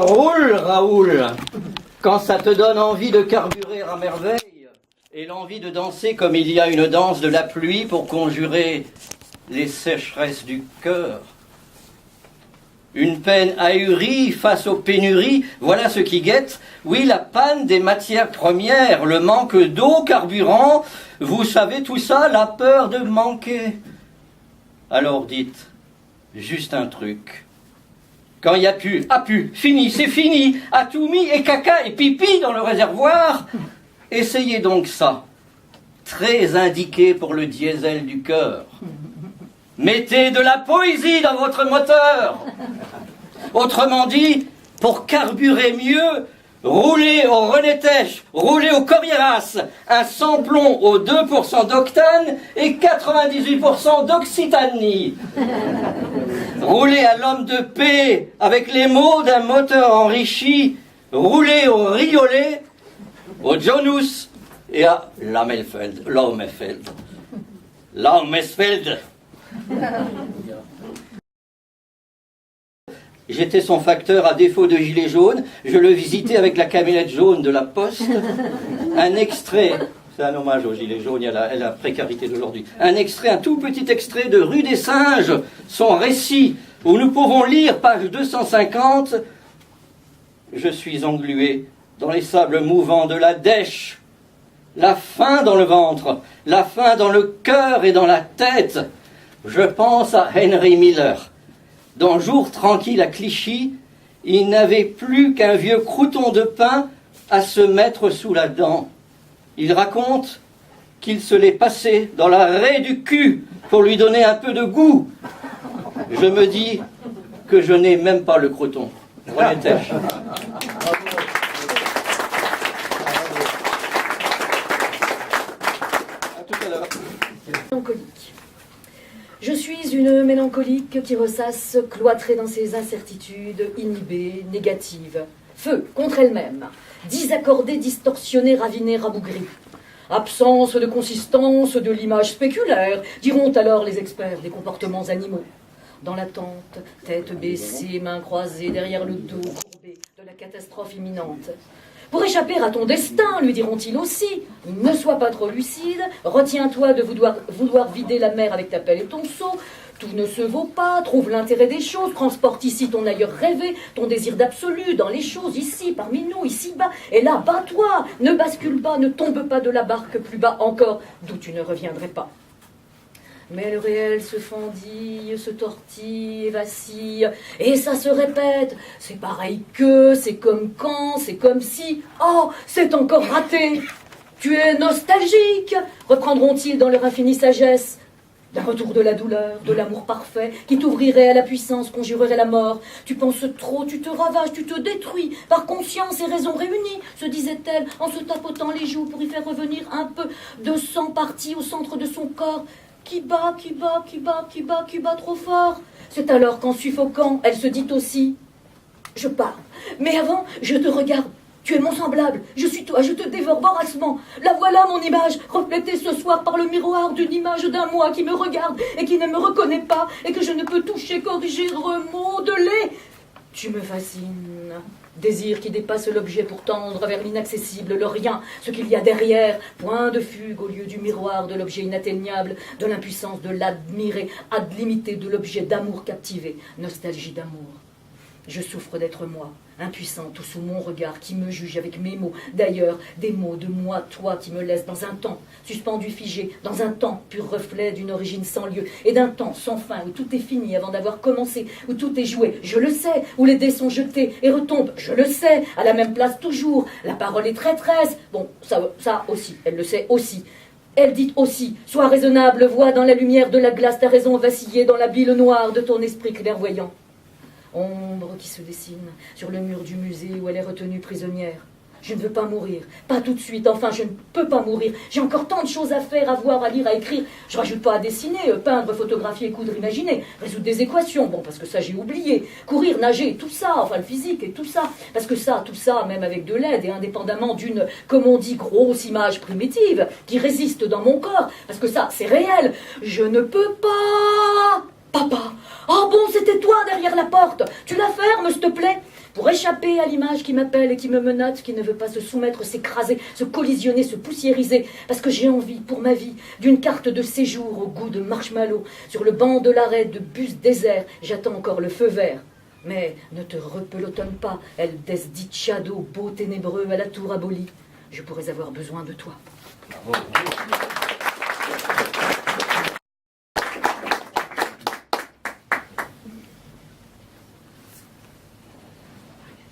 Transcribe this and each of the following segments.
Roule, Raoul, quand ça te donne envie de carburer à merveille et l'envie de danser comme il y a une danse de la pluie pour conjurer les sécheresses du cœur. Une peine ahurie face aux pénuries, voilà ce qui guette. Oui, la panne des matières premières, le manque d'eau, carburant, vous savez tout ça, la peur de manquer. Alors dites, juste un truc. Quand il n'y a plus, fini, c'est fini, a tout mis et caca et pipi dans le réservoir. Essayez donc ça, très indiqué pour le diesel du cœur. Mettez de la poésie dans votre moteur. Autrement dit, pour carburer mieux, roulez au René Tech, roulez au Corieras, un samplon au 2% d'octane et 98% d'occitanie. Roulez à l'homme de paix avec les mots d'un moteur enrichi, roulez au Riolet, au Jonus et à Laumesfeld. J'étais son facteur à défaut de gilet jaune. Je le visitais avec la camionnette jaune de la Poste. Un extrait, c'est un hommage au gilet jaune et à la précarité d'aujourd'hui. Un tout petit extrait de Rue des Singes, son récit, où nous pouvons lire, page 250, « Je suis englué dans les sables mouvants de la dèche, la faim dans le ventre, la faim dans le cœur et dans la tête. Je pense à Henry Miller. Dans Jour tranquille à Clichy, il n'avait plus qu'un vieux crouton de pain à se mettre sous la dent. Il raconte qu'il se l'est passé dans la raie du cul pour lui donner un peu de goût. Je me dis que je n'ai même pas le crouton. René Tech. Mélancolique. Je suis une mélancolique qui ressasse, cloîtrée dans ses incertitudes, inhibée, négative. Feu contre elle-même, disaccordée, distorsionnée, ravinée, rabougrie. Absence de consistance de l'image spéculaire, diront alors les experts des comportements animaux. Dans l'attente, tête baissée, mains croisées, derrière le dos courbé de la catastrophe imminente. Pour échapper à ton destin, lui diront-ils aussi, ne sois pas trop lucide, retiens-toi de vouloir vider la mer avec ta pelle et ton seau, tout ne se vaut pas, trouve l'intérêt des choses, transporte ici ton ailleurs rêvé, ton désir d'absolu dans les choses, ici, parmi nous, ici-bas, et là, bats-toi, ne bascule pas, ne tombe pas de la barque plus bas encore, d'où tu ne reviendrais pas. Mais le réel se fendille, se tortille et vacille, et ça se répète. C'est pareil que, c'est comme quand, c'est comme si. Oh, c'est encore raté. Tu es nostalgique, reprendront-ils dans leur infinie sagesse. D'un retour de la douleur, de l'amour parfait, qui t'ouvrirait à la puissance, conjurerait la mort. Tu penses trop, tu te ravages, tu te détruis, par conscience et raison réunies, se disait-elle, en se tapotant les joues pour y faire revenir un peu de sang parti au centre de son corps. Qui bat trop fort. C'est alors qu'en suffoquant, elle se dit aussi « Je pars, mais avant, je te regarde. Tu es mon semblable, je suis toi, je te dévore voracement. La voilà mon image, reflétée ce soir par le miroir d'une image d'un moi qui me regarde et qui ne me reconnaît pas et que je ne peux toucher, corriger, remodeler. Tu me fascines. » Désir qui dépasse l'objet pour tendre vers l'inaccessible, le rien, ce qu'il y a derrière, point de fugue au lieu du miroir de l'objet inatteignable, de l'impuissance de l'admirer, ad limité de l'objet d'amour captivé, nostalgie d'amour. Je souffre d'être moi, impuissante sous mon regard qui me juge avec mes mots. D'ailleurs, des mots de moi, toi, qui me laissent dans un temps, suspendu, figé, dans un temps, pur reflet d'une origine sans lieu, et d'un temps sans fin, où tout est fini avant d'avoir commencé, où tout est joué, je le sais, où les dés sont jetés et retombent, je le sais, à la même place toujours. La parole est traîtresse. Bon, ça aussi, elle le sait aussi. Elle dit aussi, sois raisonnable, vois dans la lumière de la glace ta raison vaciller dans la bile noire de ton esprit clairvoyant. Ombre qui se dessine sur le mur du musée où elle est retenue prisonnière. Je ne veux pas mourir, pas tout de suite, enfin je ne peux pas mourir. J'ai encore tant de choses à faire, à voir, à lire, à écrire. Je rajoute pas à dessiner, peindre, photographier, coudre, imaginer, résoudre des équations, bon parce que ça j'ai oublié, courir, nager, tout ça, enfin le physique et tout ça. Parce que ça, tout ça, même avec de l'aide et indépendamment d'une, comme on dit, grosse image primitive qui résiste dans mon corps, parce que ça c'est réel, je ne peux pas. Papa, oh bon, c'était toi derrière la porte. Tu la fermes, s'il te plaît. pour échapper à l'image qui m'appelle et qui me menotte, qui ne veut pas se soumettre, s'écraser, se collisionner, se poussiériser, parce que j'ai envie, pour ma vie, d'une carte de séjour au goût de marshmallow, sur le banc de l'arrêt de bus désert, j'attends encore le feu vert. Mais ne te repelotonne pas, El desdiciado, beau ténébreux à la tour abolie. Je pourrais avoir besoin de toi. Bravo.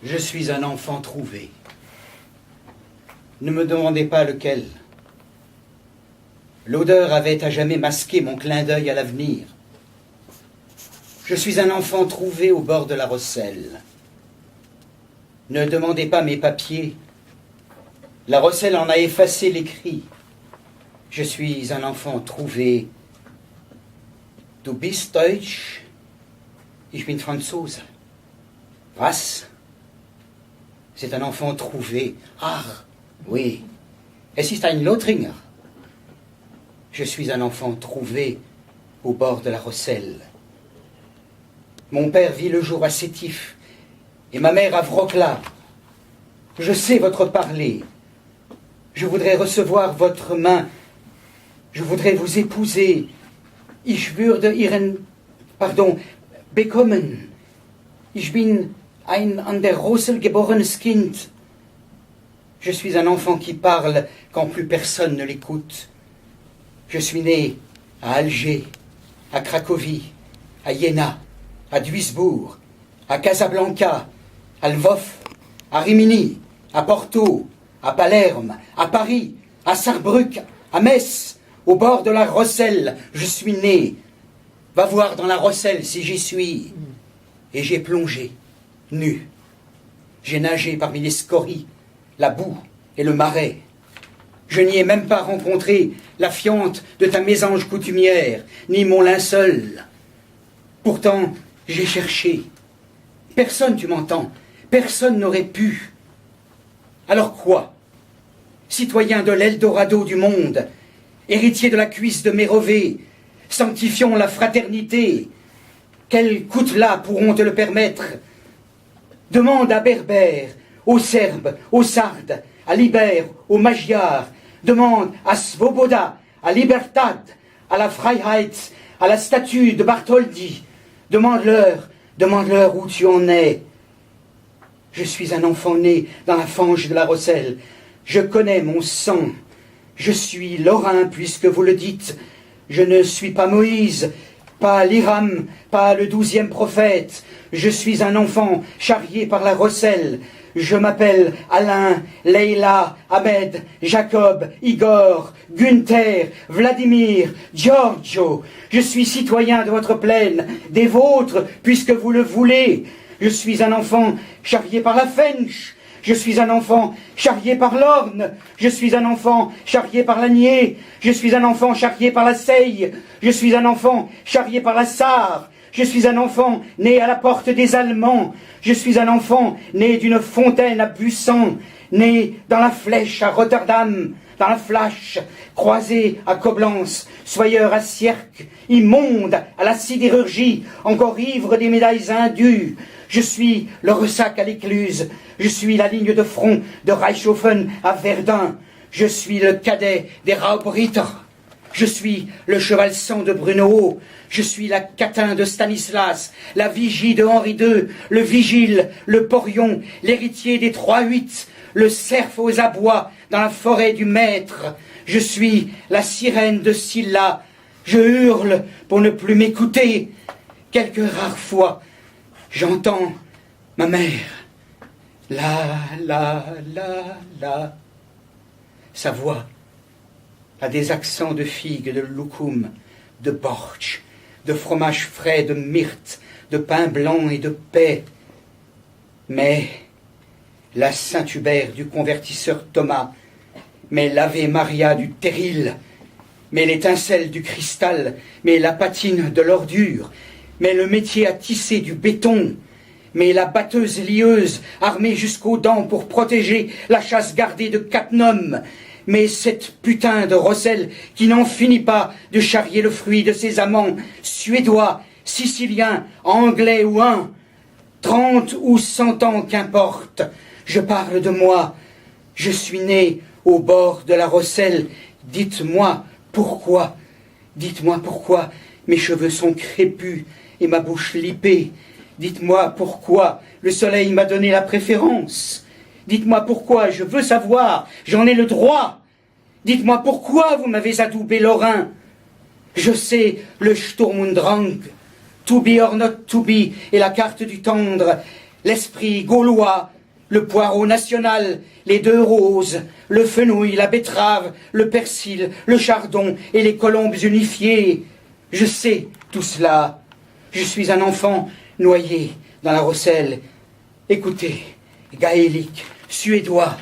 Je suis un enfant trouvé. Ne me demandez pas lequel. L'odeur avait à jamais masqué mon clin d'œil à l'avenir. Je suis un enfant trouvé au bord de la Rosselle. Ne demandez pas mes papiers. La Rosselle en a effacé l'écrit. Je suis un enfant trouvé. Du bist Deutsch, ich bin Franzose. Was? C'est un enfant trouvé. Ah, oui. Es ist ein Lothringer. Je suis un enfant trouvé au bord de la Rosselle. Mon père vit le jour à Sétif et ma mère à Wroclaw. Je sais votre parler. Je voudrais recevoir votre main. Je voudrais vous épouser. Ich würde Ihren, bekommen. Ich bin ein an der Rossel geborenes Kind. Je suis un enfant qui parle quand plus personne ne l'écoute. Je suis né à Alger, à Cracovie, à Iéna, à Duisbourg, à Casablanca, à Lvov, à Rimini, à Porto, à Palerme, à Paris, à Sarrebruck, à Metz, au bord de la Rosselle. Je suis né. Va voir dans la Rosselle si j'y suis. Et j'ai plongé, nu. J'ai nagé parmi les scories, la boue et le marais. Je n'y ai même pas rencontré la fiente de ta mésange coutumière, ni mon linceul. Pourtant, j'ai cherché. Personne, tu m'entends, personne n'aurait pu. Alors quoi? Citoyen de l'Eldorado du monde, héritier de la cuisse de Mérové, sanctifions la fraternité. Quels coups-là pourront te le permettre? Demande à Berbère, aux Serbes, aux Sardes, à Libère, aux Magyars. Demande à Svoboda, à Libertad, à la Freiheit, à la statue de Bartholdi. Demande-leur où tu en es. Je suis un enfant né dans la fange de la Rosselle. Je connais mon sang. Je suis lorrain, puisque vous le dites. Je ne suis pas Moïse, pas l'Iram, pas le 12e prophète. Je suis un enfant charrié par la Rosselle. Je m'appelle Alain, Leila, Ahmed, Jacob, Igor, Günther, Vladimir, Giorgio. Je suis citoyen de votre plaine, des vôtres, puisque vous le voulez. Je suis un enfant charrié par la Fench. Je suis un enfant charrié par l'Orne. Je suis un enfant charrié par l'Agnier. Je suis un enfant charrié par la Seille. Je suis un enfant charrié par la Sarre. Je suis un enfant né à la porte des Allemands. Je suis un enfant né d'une fontaine à Busan, né dans la Flèche à Rotterdam, dans la Flash, croisé à Coblence, soyeur à Sierck, immonde à la sidérurgie, encore ivre des médailles indues. Je suis le ressac à l'Écluse. Je suis la ligne de front de Reichshofen à Verdun. Je suis le cadet des Raubritter. Je suis le cheval sang de Bruno. Je suis la catin de Stanislas, la vigie de Henri II, le vigile, le porion, l'héritier des 3-8, le cerf aux abois dans la forêt du maître. Je suis la sirène de Scylla. Je hurle pour ne plus m'écouter. Quelques rares fois, j'entends ma mère. La, la, la, la. Sa voix a des accents de figue, de loukoum, de bortsch, de fromage frais, de myrte, de pain blanc et de paix. Mais la Saint-Hubert du convertisseur Thomas, mais l'Ave Maria du terril, mais l'étincelle du cristal, mais la patine de l'ordure, mais le métier à tisser du béton, mais la batteuse lieuse armée jusqu'aux dents pour protéger la chasse gardée de Catnum, mais cette putain de Rosselle qui n'en finit pas de charrier le fruit de ses amants, suédois, siciliens, anglais ou un. 30 ou 100 ans, qu'importe. Je parle de moi. Je suis né au bord de la Rosselle. Dites-moi pourquoi. Dites-moi pourquoi mes cheveux sont crépus et ma bouche lipée. Dites-moi pourquoi le soleil m'a donné la préférence. Dites-moi pourquoi, je veux savoir, j'en ai le droit. Dites-moi pourquoi vous m'avez adoubé lorrain. Je sais le Sturm und Drang, to be or not to be, et la carte du tendre, l'esprit gaulois, le poireau national, les deux roses, le fenouil, la betterave, le persil, le chardon et les colombes unifiées. Je sais tout cela. Je suis un enfant noyé dans la Rosselle. Écoutez, gaélique, suédois,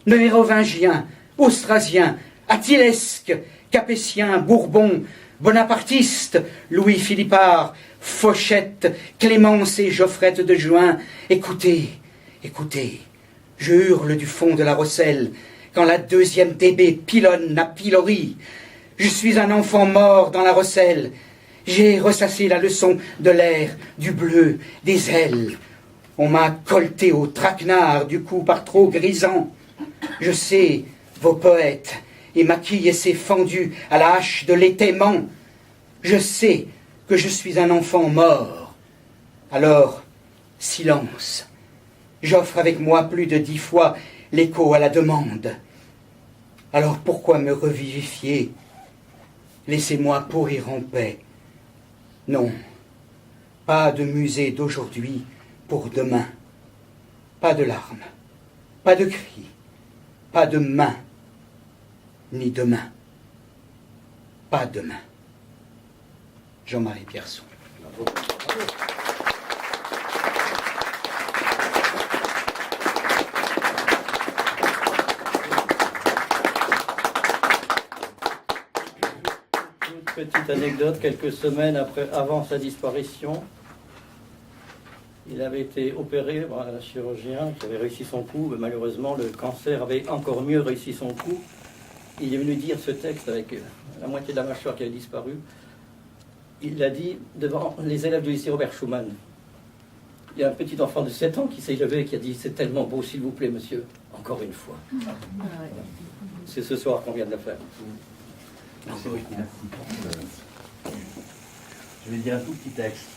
mérovingien, austrasien, attilesque, capétien, bourbon, bonapartiste, Louis Philippard, Fauchette, Clémence et Geoffrette de Juin. Écoutez, écoutez, je hurle du fond de la Rosselle quand la deuxième DB pilonne à pilori. Je suis un enfant mort dans la Rosselle. J'ai ressassé la leçon de l'air, du bleu, des ailes. On m'a colleté au traquenard du coup par trop grisant. Je sais vos poètes et maquille ses fendus à la hache de l'étaiement. Je sais que je suis un enfant mort. Alors, silence. J'offre avec moi plus de 10 fois l'écho à la demande. Alors pourquoi me revivifier? Laissez-moi pourrir en paix. Non, pas de musée d'aujourd'hui pour demain. Pas de larmes, pas de cris, pas de main, ni demain. Pas demain. Jean-Marie Pierson. Petite anecdote, quelques semaines avant sa disparition, il avait été opéré par un chirurgien qui avait réussi son coup, mais malheureusement le cancer avait encore mieux réussi son coup. Il est venu dire ce texte avec la moitié de la mâchoire qui avait disparu. Il l'a dit devant les élèves du lycée Robert Schumann. Il y a un petit enfant de 7 ans qui s'est levé et qui a dit « C'est tellement beau, s'il vous plaît, monsieur, encore une fois. » C'est ce soir qu'on vient de la faire. Merci. Je vais dire un tout petit texte.